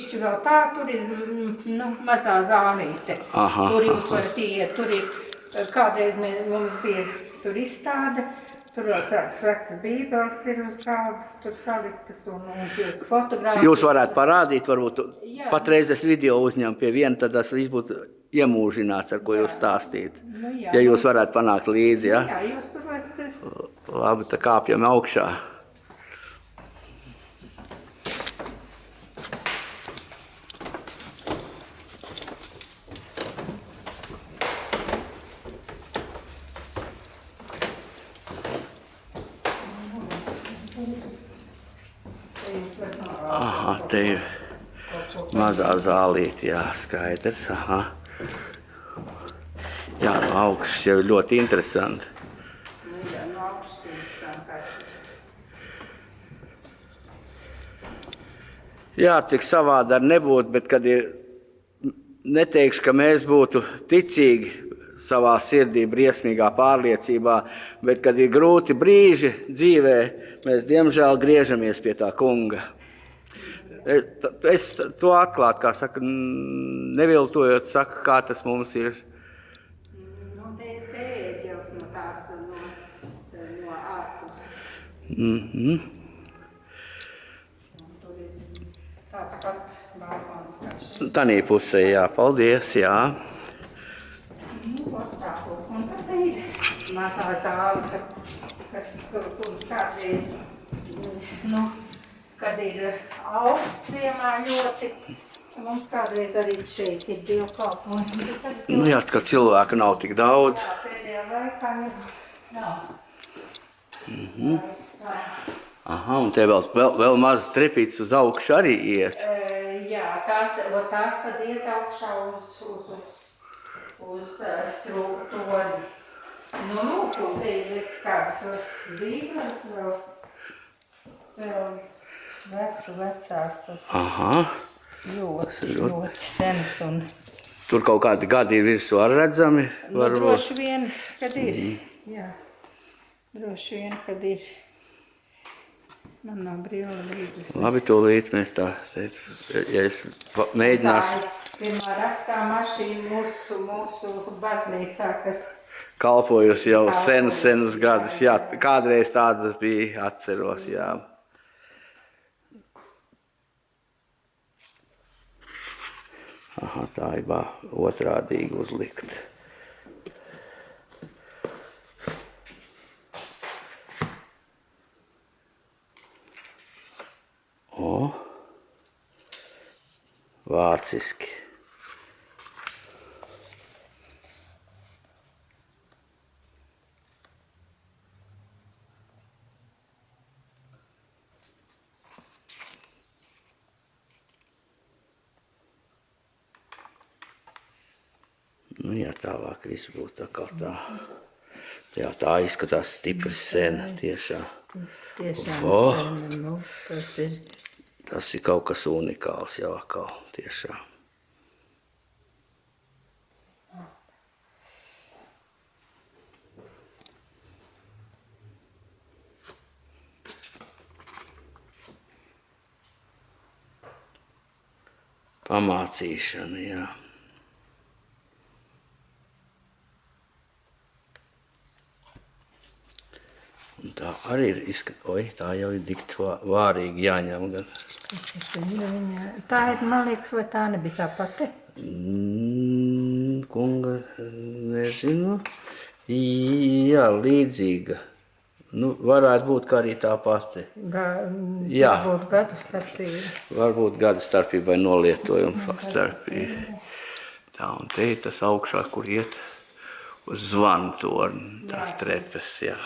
Vēl tā, tur ir mazā zālīte. Tur jūs varat iet, tur ir, kādreiz mums bija tur izstāde, tur vēl tāds vecs bībeles ir uz galda, tur saliktas un tiek fotogrāfijas. Jūs varētu parādīt, varbūt patreiz es video uzņemu pie viena, tad tas viss būtu iemūžināts, ar ko jūs stāstīt. Ja jūs varētu panākt līdzi, ja? Jā, jūs tur varat. Labi, tā kāpjam augšā. Aha, te ir mazā zālīte, jā, skaidrs, aha. Jā, no augšas jau ir ļoti interesanti. Jā, no augšas interesanti. Jā, cik savādi ar nebūtu, bet kad ir, neteikšu, ka mēs būtu ticīgi savā sirdī, briesmīgā pārliecībā, bet kad ir grūti brīži dzīvē, mēs diemžēl griežamies pie tā kunga. Es to atklāt, kā saka, neviltojot, saka, kā tas mums ir. Nu, te ir ēdielas no tās, no ārpuses. Tur ir tāds pat balkons kā šeit. Tanī pusē, jā, paldies, jā. Un tad ir mazā zāle, kas tur kādreiz, kad ir augsts ziemā ļoti, mums kādreiz arī šeit ir dievkalpojumi. Nu jā, ka cilvēku nav tik daudz. Jā, pēdējā laikā nav. Aha, un te vēl mazas trepītes uz augšu arī iet. Jā, tās tad iet augšā uz torni. Nu, un te ir kādas bībeles vēl vecās, tas ļoti senas un... Tur kaut kādi gadi ir virsū ar redzami? Droši vien, kad ir. Jā, droši vien, kad ir. Man nav brīla līdzes. Labi, tūlīt mēs tā, ja es mēģināšu. Pirmā rakstā mašīna mūsu baznīcā, kas... Kalpojusi jau senus gadus, jā, kādreiz tādas bija, atceros, jā. Aha, tā ir otrādīgi uzlikt. O, vāciski. Nu jā, tālāk viss būtu tā. Jā, tā izskatās stipri sen, tiešām. Tiešām sen, nu, tas ir. Tas ir kaut kas unikāls jau atkal, tiešām. Pamācīšana, jā. Un tā arī ir tā jau ir dikt vārīgi jāņem gan. Tā ir, man liekas, vai tā nebija tā pati? Kunga, nezinu. Jā, līdzīga. Nu, varētu būt kā arī tā pati. Varbūt gadu starpība. Varbūt gadu starpība vai nolietojuma starpība. Tā, un te ir tas augšā, kur iet uz zvanu torni, tās trepes, jā.